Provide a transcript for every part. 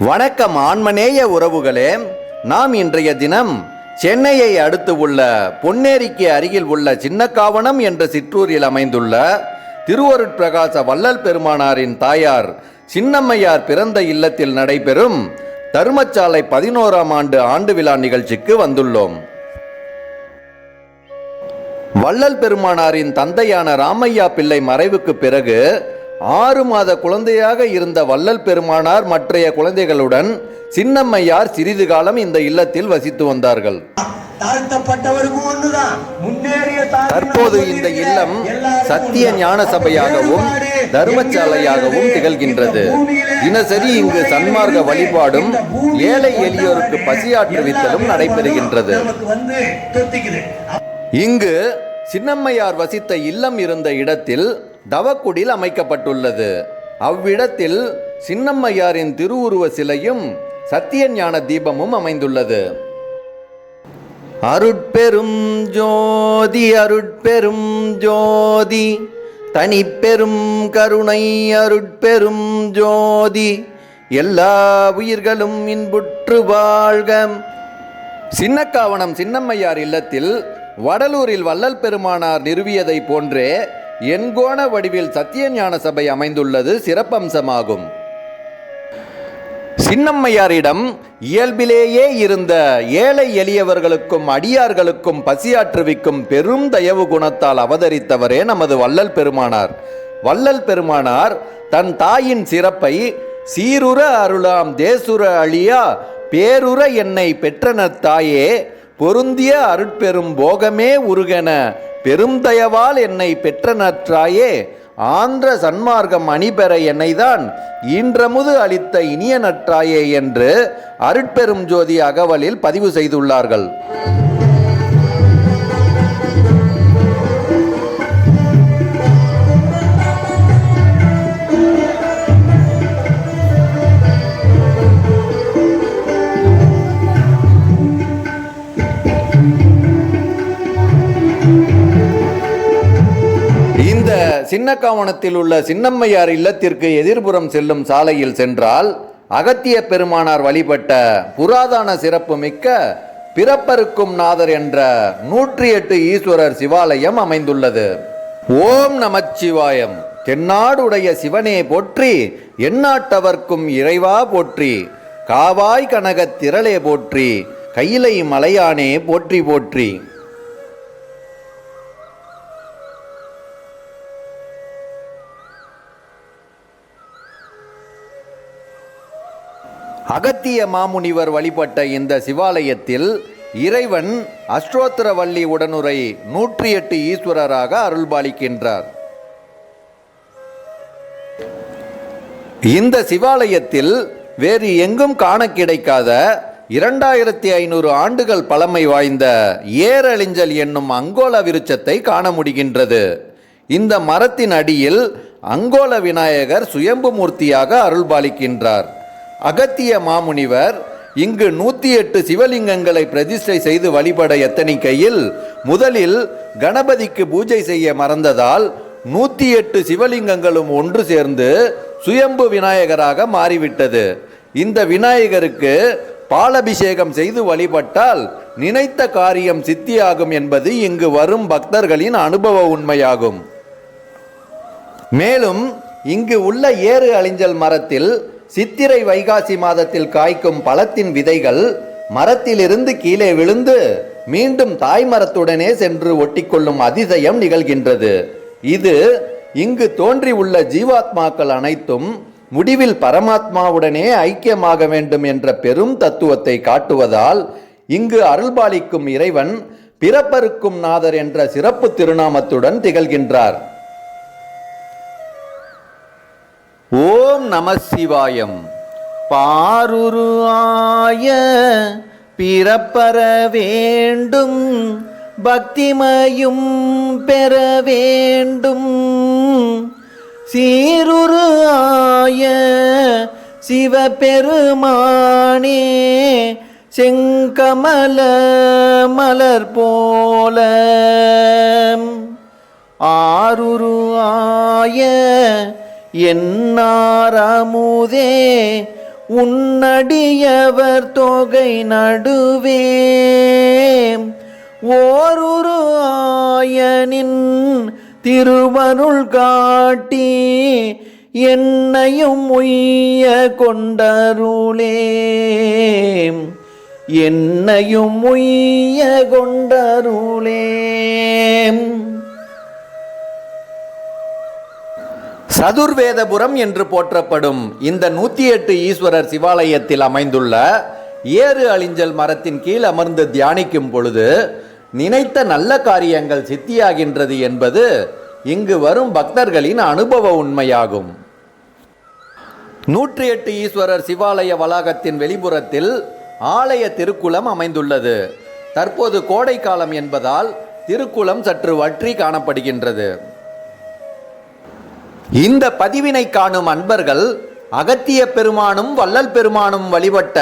வணக்கம் ஆன்மநேய உறவுகளே. நாம் இன்றைய தினம் சென்னையை அடுத்து உள்ள பொன்னேரிக்கு அருகில் உள்ள சின்னக்காவனம் என்ற சிற்றூரில் அமைந்துள்ள திருவருட்பிரகாச வள்ளல் பெருமானாரின் தாயார் சின்னம்மையார் பிறந்த இல்லத்தில் நடைபெறும் தர்மசாலை 11ஆம் ஆண்டு விழா நிகழ்ச்சிக்கு வந்துள்ளோம். வள்ளல் பெருமானாரின் தந்தையான ராமையா பிள்ளை மறைவுக்கு பிறகு 6 மாத குழந்தையாக இருந்த வள்ளல் பெருமானார் மற்றைய குழந்தைகளுடன் சின்னம்மையார் சிறிது காலம் இந்த இல்லத்தில் வசித்து வந்தார்கள். தற்போது இந்த இல்லம் சத்திய ஞான சபையாகவும் தர்மசாலையாகவும் திகழ்கின்றது. தினசரி இங்கு சன்மார்க்க வழிபாடும் ஏழை எளியோருக்கு பசியாற்றுவித்தலும் நடைபெறுகின்றது. இங்கு சின்னம்மையார் வசித்த இல்லம் இருந்த இடத்தில் தவக்குடில் அமைக்கப்பட்டுள்ளது. அவ்விடத்தில் சின்னம்மையாரின் திருவுருவ சிலையும் சத்திய ஞான தீபமும் அமைந்துள்ளது. அருட்பெரும் ஜோதி அருட்பெரும் ஜோதி தனிப்பெரும் கருணை அருட்பெரும் ஜோதி எல்லா உயிர்களும் இன்புற்று வாழ்க. சின்னக்காவனம் சின்னம்மையார் இல்லத்தில் வடலூரில் வள்ளல் பெருமானார் நிறுவியதை போன்றே எண்கோண வடிவில் சத்திய ஞான சபை அமைந்துள்ளது சிறப்பம்சமாகும். சின்னம்மையாரிடம் இயல்பிலேயே இருந்த ஏழை எளியவர்களுக்கும் அடியார்களுக்கும் பசியாற்றுவிக்கும் பெரும் தயவு குணத்தால் அவதரித்தவரே நமது வள்ளல் பெருமானார். வள்ளல் பெருமானார் தன் தாயின் சிறப்பை சீருற அருளாம் தேசுர அழியா பேருற என்னை பெற்றனர் தாயே பொருந்திய அருட்பெரும் போகமே உருகென பெருந்தயவால் என்னை பெற்றனற்றாயே ஆந்திர சன்மார்க்கம் அணிபெற என்னைதான் ஈன்றமுது அளித்த இனிய நற்றாயே என்று அருட்பெரும் ஜோதி அகவலில் பதிவு செய்துள்ளார்கள். சின்னக்காவனத்தில் உள்ள சின்னம்மையார் இல்லத்திற்கு எதிர்புறம் செல்லும் சாலையில் சென்றால் அகத்திய பெருமானார் வழிபட்ட புராதன சிறப்பு மிக்க பிறப்பருக்கும் நாதர் என்ற 108 ஈஸ்வரர் சிவாலயம் அமைந்துள்ளது. ஓம் நமச்சிவாயம். தென்னாடுடைய சிவனே போற்றி, எந்நாட்டவர்க்கும் இறைவா போற்றி, காவாய் கனகத் திரளே போற்றி, கையிலை மலையானே போற்றி போற்றி. அகத்திய மாமுனிவர் வழிபட்ட இந்த சிவாலயத்தில் இறைவன் அஷ்டோத்திரவல்லி உடனுரை 108 ஈஸ்வரராக அருள்பாலிக்கின்றார். இந்த சிவாலயத்தில் வேறு எங்கும் காண கிடைக்காத 2500 ஆண்டுகள் பழமை வாய்ந்த ஏரழிஞ்சல் என்னும் அங்கோல விருட்சத்தை காண முடிகின்றது. இந்த மரத்தின் அடியில் அங்கோல விநாயகர் சுயம்பு மூர்த்தியாக அருள்பாலிக்கின்றார். அகத்திய மாமுனிவர் இங்கு 108 சிவலிங்கங்களை பிரதிஷ்டை செய்து வழிபட எத்தனிக்கையில் முதலில் கணபதிக்கு பூஜை செய்ய மறந்ததால் 108 சிவலிங்கங்களும் ஒன்று சேர்ந்து சுயம்பு விநாயகராக மாறிவிட்டது. இந்த விநாயகருக்கு பாலபிஷேகம் செய்து வழிபட்டால் நினைத்த காரியம் சித்தியாகும் என்பது இங்கு வரும் பக்தர்களின் அனுபவ உண்மையாகும். மேலும் இங்கு உள்ள ஏறு அழிஞ்சல் மரத்தில் சித்திரை வைகாசி மாதத்தில் காய்க்கும் பழத்தின் விதைகள் மரத்திலிருந்து கீழே விழுந்து மீண்டும் தாய் மரத்துடனே சென்று ஒட்டிக்கொள்ளும் அதிசயம் நிகழ்கின்றது. இது இங்கு தோன்றியுள்ள ஜீவாத்மாக்கள் அனைத்தும் முடிவில் பரமாத்மாவுடனே ஐக்கியமாக வேண்டும் என்ற பெரும் தத்துவத்தை காட்டுவதால் இங்கு அருள்பாலிக்கும் இறைவன் பிறப்பருக்கும் நாதர் என்ற சிறப்பு திருநாமத்துடன் திகழ்கின்றார். ஓம் நம சிவாயம். பாருரு ஆய பிறப்பற வேண்டும், பக்திமயும் பெற வேண்டும், சீருரு ஆய சிவபெருமானே செங்கமல மலர் போல, ஆருரு ஆய என்னாரமுதே உன்னடியவர் தொகை நடுவே ஓருரு ஆயனின் திருவருள் காட்டி என்னையும் உய்ய கொண்டருளே, என்னையும் உய்ய கொண்டருளே. சதுர்வேதபுரம் என்று போற்றப்படும் இந்த 108 ஈஸ்வரர் சிவாலயத்தில் அமைந்துள்ள ஏறு அழிஞ்சல் மரத்தின் கீழ் அமர்ந்து தியானிக்கும் பொழுது நினைத்த நல்ல காரியங்கள் சித்தியாகின்றது என்பது இங்கு வரும் பக்தர்களின் அனுபவ உண்மையாகும். 108 ஈஸ்வரர் சிவாலய வளாகத்தின் வெளிப்புறத்தில் ஆலய திருக்குளம் அமைந்துள்ளது. தற்போது கோடை காலம் என்பதால் திருக்குளம் சற்று வற்றி காணப்படுகின்றது. இந்த பதிவினை காணும் அன்பர்கள் அகத்திய பெருமானும் வள்ளல் பெருமானும் வழிபட்ட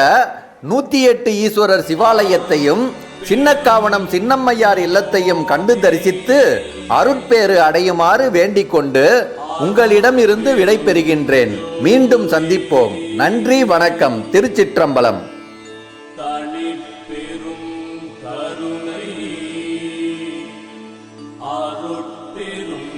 108 ஈஸ்வரர் சிவாலயத்தையும் சின்னக்காவணம் சின்னம்மையார் இல்லத்தையும் கண்டு தரிசித்து அருட்பேறு அடையுமாறு வேண்டிக் கொண்டு உங்களிடம் இருந்து விடை பெறுகின்றேன். மீண்டும் சந்திப்போம். நன்றி, வணக்கம். திருச்சிற்றம்பலம். அருட்பெரும்